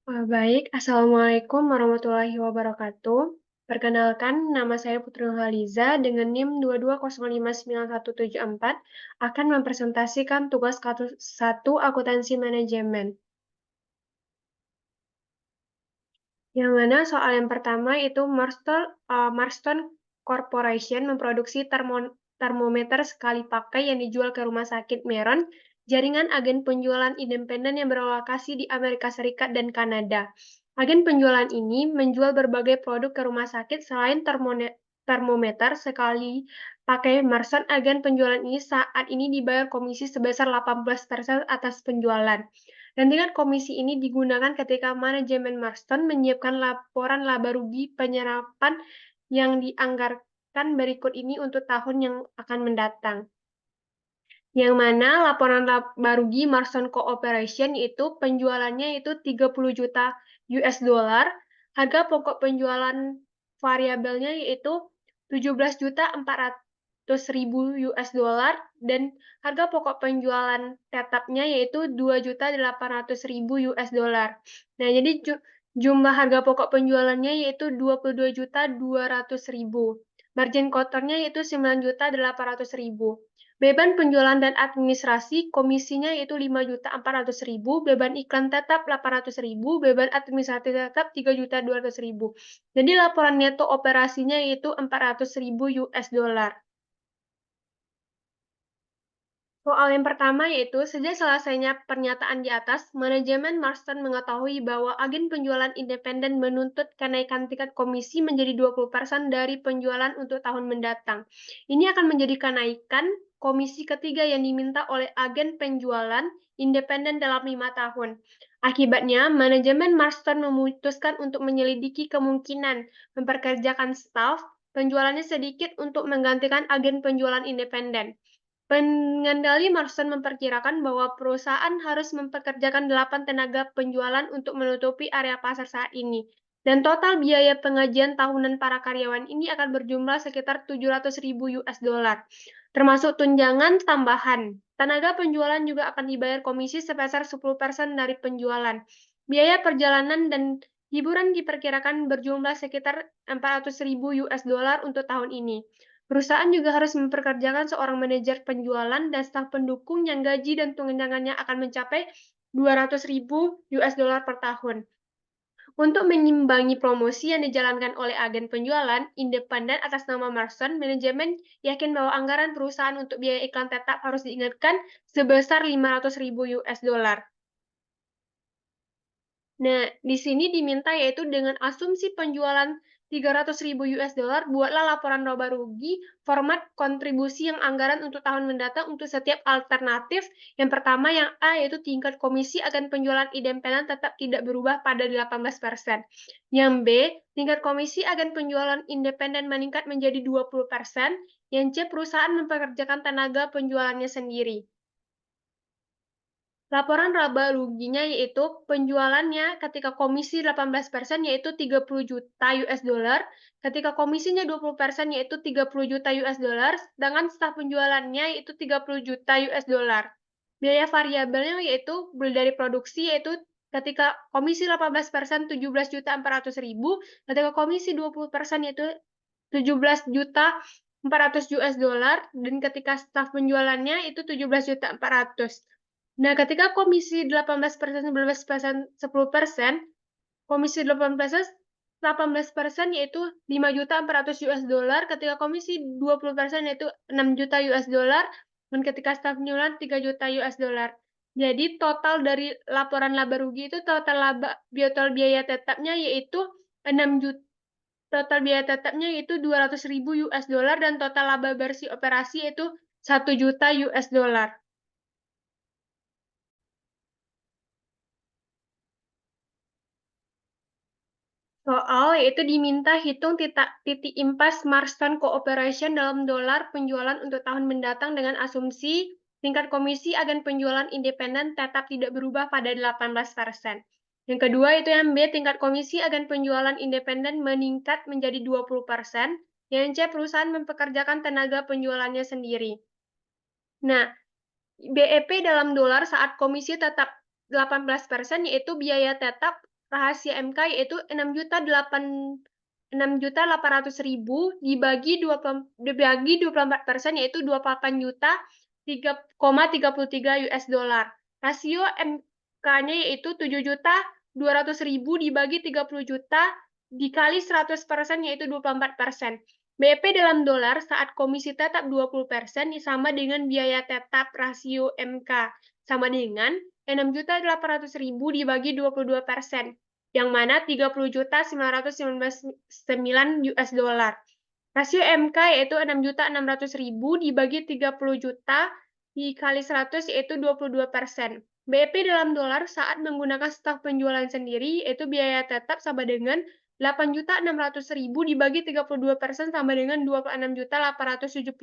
Baik. Assalamualaikum warahmatullahi wabarakatuh. Perkenalkan, nama saya Putri Nurhaliza dengan NIM 220591174 akan mempresentasikan tugas satu akuntansi manajemen. Yang mana soal yang pertama itu Marston Corporation memproduksi termometer sekali pakai yang dijual ke rumah sakit Meron, jaringan agen penjualan independen yang berlokasi di Amerika Serikat dan Kanada. Agen penjualan ini menjual berbagai produk ke rumah sakit selain termometer sekali pakai. Marston agen penjualan ini saat ini dibayar komisi sebesar 18% atas penjualan. Dan tingkat komisi ini digunakan ketika manajemen Marston menyiapkan laporan laba rugi penyerapan yang dianggarkan berikut ini untuk tahun yang akan mendatang. Yang mana laporan laba rugi Marston Corporation itu penjualannya itu 30 juta US dollar, harga pokok penjualan variabelnya yaitu 17.400.000 US dollar, dan harga pokok penjualan tetapnya yaitu 2.800.000 US dollar. Nah, jadi jumlah harga pokok penjualannya yaitu 22.200.000. Margin kotornya yaitu 9.800.000. Beban penjualan dan administrasi komisinya yaitu 5.400.000, beban iklan tetap 800.000, beban administratif tetap 3.200.000. Jadi laporan neto operasinya yaitu 400.000 US dollar. Soal yang pertama yaitu, sejak selesainya pernyataan di atas, manajemen Marston mengetahui bahwa agen penjualan independen menuntut kenaikan tingkat komisi menjadi 20% dari penjualan untuk tahun mendatang. Ini akan menjadi kenaikan komisi ketiga yang diminta oleh agen penjualan independen dalam 5 tahun. Akibatnya, manajemen Marston memutuskan untuk menyelidiki kemungkinan memperkerjakan staf penjualannya sedikit untuk menggantikan agen penjualan independen. Pengendali Marston memperkirakan bahwa perusahaan harus mempekerjakan 8 tenaga penjualan untuk menutupi area pasar saat ini. Dan total biaya pengajian tahunan para karyawan ini akan berjumlah sekitar 700.000 US dollar, termasuk tunjangan tambahan. Tenaga penjualan juga akan dibayar komisi sebesar 10% dari penjualan. Biaya perjalanan dan hiburan diperkirakan berjumlah sekitar 400.000 US dollar untuk tahun ini. Perusahaan juga harus mempekerjakan seorang manajer penjualan dan staf pendukung yang gaji dan tunjangannya akan mencapai 200.000 US dollar per tahun. Untuk mengimbangi promosi yang dijalankan oleh agen penjualan independen atas nama Marston, manajemen yakin bahwa anggaran perusahaan untuk biaya iklan tetap harus diingatkan sebesar 500.000 US dollar. Nah, di sini diminta yaitu dengan asumsi penjualan 300.000 US dollar, buatlah laporan laba rugi format kontribusi yang anggaran untuk tahun mendatang untuk setiap alternatif. Yang pertama, yang A, yaitu tingkat komisi akan penjualan independen tetap tidak berubah pada 18%. Yang B, tingkat komisi akan penjualan independen meningkat menjadi 20%. Yang C, perusahaan mempekerjakan tenaga penjualannya sendiri. Laporan laba ruginya yaitu penjualannya ketika komisi 18% yaitu 30 juta US dollar, ketika komisinya 20% yaitu 30 juta US dollar, sedangkan staf penjualannya yaitu 30 juta US dollar. Biaya variabelnya yaitu dari produksi yaitu ketika komisi 18% 17.400.000, ketika komisi 20% yaitu 17.400 US dollar, dan ketika staf penjualannya itu 17.400. Nah, ketika komisi 18%, 19%, 10%, komisi 18% yaitu 5.400 US dollar, ketika komisi 20% yaitu 6 juta US dollar, dan ketika staf penjualan 3 juta US dollar. Jadi total dari laporan laba rugi itu total biaya tetapnya yaitu 6 juta. Total biaya tetapnya yaitu 200.000 US dollar, dan total laba bersih operasi yaitu 1 juta US dollar. Soal yaitu diminta hitung titik impas Marston Corporation dalam dolar penjualan untuk tahun mendatang dengan asumsi tingkat komisi agen penjualan independen tetap tidak berubah pada 18%. Yang kedua itu yang B, tingkat komisi agen penjualan independen meningkat menjadi 20%. Yang C, perusahaan mempekerjakan tenaga penjualannya sendiri. Nah, BEP dalam dolar saat komisi tetap 18% yaitu biaya tetap rahasia MK yaitu 6.800.000 dibagi 24% yaitu 28.003,33 US dollar. Rasio MK-nya yaitu 7.200.000 dibagi 30 juta dikali 100% yaitu 24%. BEP dalam dolar saat komisi tetap 20% sama dengan biaya tetap rasio MK sama dengan 6.800.000 dibagi 22%, yang mana 30.999 US dollar. Rasio MK yaitu 6.600.000 dibagi 30 juta dikali 100 yaitu 22%. BEP dalam dolar saat menggunakan staf penjualan sendiri yaitu biaya tetap sama dengan 8.600.000 dibagi 32% sama dengan 26.875.000.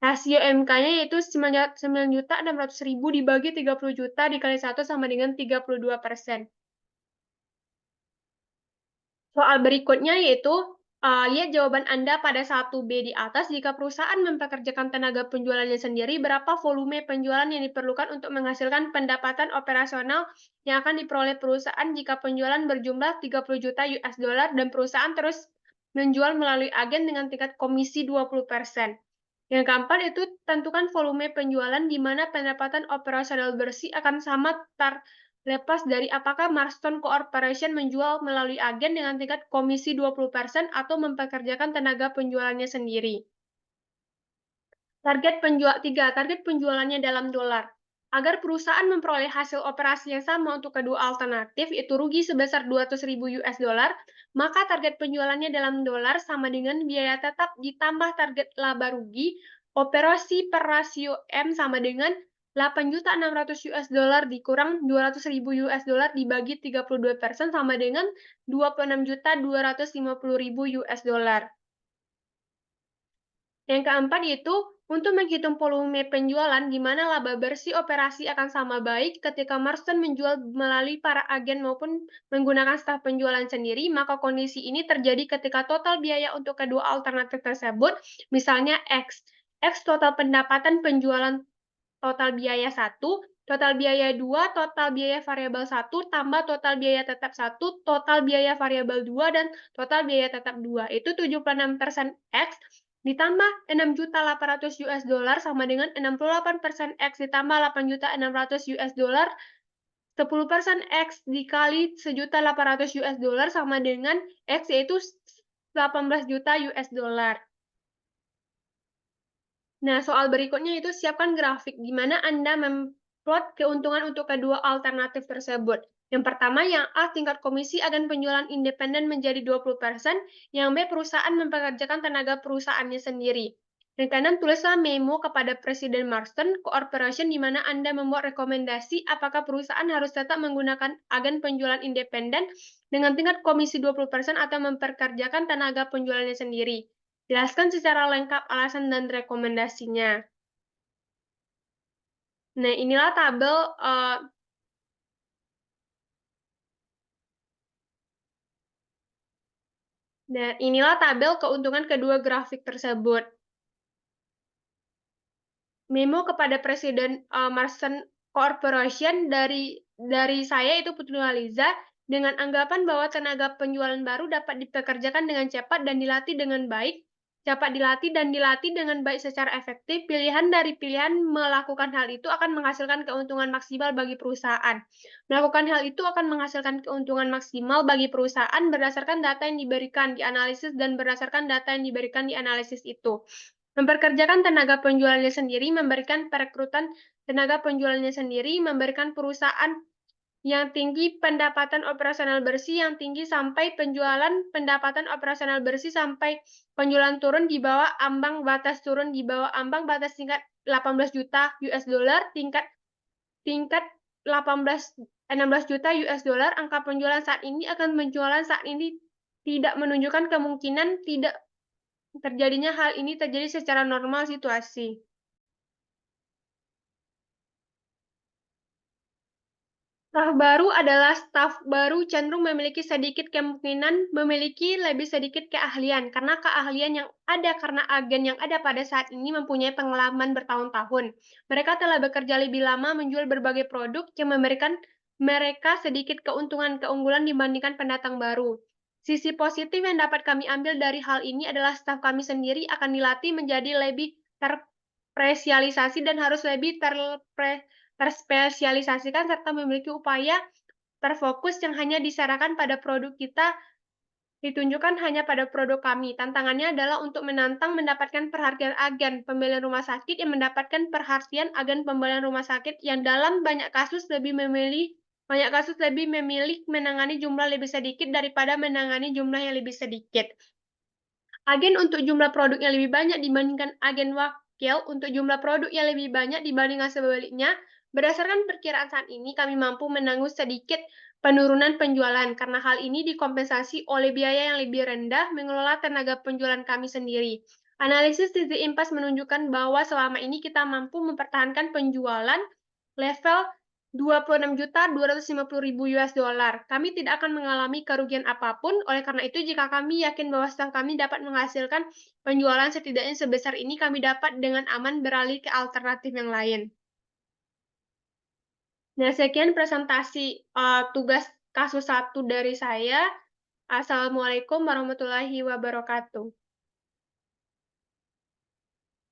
Rasio MK-nya yaitu 9.600.000 dibagi 30 juta dikali 1 sama dengan 32%. Soal berikutnya yaitu, lihat jawaban Anda pada 1B di atas. Jika perusahaan mempekerjakan tenaga penjualannya sendiri, berapa volume penjualan yang diperlukan untuk menghasilkan pendapatan operasional yang akan diperoleh perusahaan jika penjualan berjumlah 30 juta US dollar dan perusahaan terus menjual melalui agen dengan tingkat komisi 20%. Yang keempat itu tentukan volume penjualan di mana pendapatan operasional bersih akan sama lepas dari apakah Marston Corporation menjual melalui agen dengan tingkat komisi 20% atau mempekerjakan tenaga penjualannya sendiri. Target penjualannya dalam dolar. Agar perusahaan memperoleh hasil operasi yang sama untuk kedua alternatif, itu rugi sebesar 200.000 US dollar, maka target penjualannya dalam dolar sama dengan biaya tetap ditambah target laba rugi, operasi per rasio M sama dengan 8.600 US dollar dikurang 200.000 US dollar dibagi 32% sama dengan 26.250.000 US dollar. Yang keempat itu, untuk menghitung volume penjualan di mana laba bersih operasi akan sama baik ketika Marston menjual melalui para agen maupun menggunakan staf penjualan sendiri, maka kondisi ini terjadi ketika total biaya untuk kedua alternatif tersebut, misalnya X. X total pendapatan penjualan total biaya 1, total biaya 2, total biaya variabel 1, tambah total biaya tetap 1, total biaya variabel 2, dan total biaya tetap 2. Itu 76% X ditambah 6.800 US dollar sama dengan 68% X ditambah 8.600 US dollar, 10% X dikali 1.800 US dollar sama dengan X yaitu 18 juta US dollar. Nah, soal berikutnya itu siapkan grafik di mana Anda memplot keuntungan untuk kedua alternatif tersebut. Yang pertama, yang A, tingkat komisi agen penjualan independen menjadi 20%, yang B, perusahaan mempekerjakan tenaga perusahaannya sendiri. Yang keenam, tulislah memo kepada Presiden Marston Corporation di mana Anda membuat rekomendasi apakah perusahaan harus tetap menggunakan agen penjualan independen dengan tingkat komisi 20% atau mempekerjakan tenaga penjualannya sendiri. Jelaskan secara lengkap alasan dan rekomendasinya. Nah, inilah tabel keuntungan kedua grafik tersebut. Memo kepada Presiden Marston Corporation dari saya itu Putri Nurhaliza dengan anggapan bahwa tenaga penjualan baru dapat dipekerjakan dengan cepat dan dilatih dengan baik. Dapat dilatih dan dilatih dengan baik secara efektif, pilihan dari pilihan melakukan hal itu akan menghasilkan keuntungan maksimal bagi perusahaan. Melakukan hal itu akan menghasilkan keuntungan maksimal bagi perusahaan berdasarkan data yang diberikan di analisis dan berdasarkan data yang diberikan di analisis itu. Mempekerjakan tenaga penjualannya sendiri, memberikan perekrutan tenaga penjualannya sendiri, memberikan perusahaan yang tinggi pendapatan operasional bersih yang tinggi sampai penjualan pendapatan operasional bersih sampai penjualan turun di bawah ambang batas turun di bawah ambang batas tingkat 18 juta US dollar tingkat 16 juta US dollar. Angka penjualan saat ini akan penjualan saat ini tidak menunjukkan kemungkinan tidak terjadinya hal ini terjadi secara normal situasi. Staf baru adalah staf baru cenderung memiliki sedikit kemungkinan memiliki lebih sedikit keahlian, karena keahlian yang ada karena agen yang ada pada saat ini mempunyai pengalaman bertahun-tahun. Mereka telah bekerja lebih lama menjual berbagai produk yang memberikan mereka sedikit keuntungan-keunggulan dibandingkan pendatang baru. Sisi positif yang dapat kami ambil dari hal ini adalah staf kami sendiri akan dilatih menjadi lebih terspesialisasi dan harus lebih terspesialisasikan serta memiliki upaya terfokus yang hanya disarankan pada produk kita ditunjukkan hanya pada produk kami. Tantangannya adalah untuk menantang mendapatkan perhatian agen pembelian rumah sakit yang mendapatkan perhatian agen pembelian rumah sakit yang dalam banyak kasus lebih memilih menangani jumlah lebih sedikit daripada menangani jumlah yang lebih sedikit. Agen untuk jumlah produk yang lebih banyak dibandingkan agen wakil untuk jumlah produk yang lebih banyak dibandingkan sebaliknya. Berdasarkan perkiraan saat ini, kami mampu menanggung sedikit penurunan penjualan karena hal ini dikompensasi oleh biaya yang lebih rendah mengelola tenaga penjualan kami sendiri. Analisis sisi impas menunjukkan bahwa selama ini kita mampu mempertahankan penjualan level $26.250.000. Kami tidak akan mengalami kerugian apapun, oleh karena itu jika kami yakin bahwa staf kami dapat menghasilkan penjualan setidaknya sebesar ini, kami dapat dengan aman beralih ke alternatif yang lain. Nah, sekian presentasi tugas kasus 1 dari saya. Assalamualaikum warahmatullahi wabarakatuh.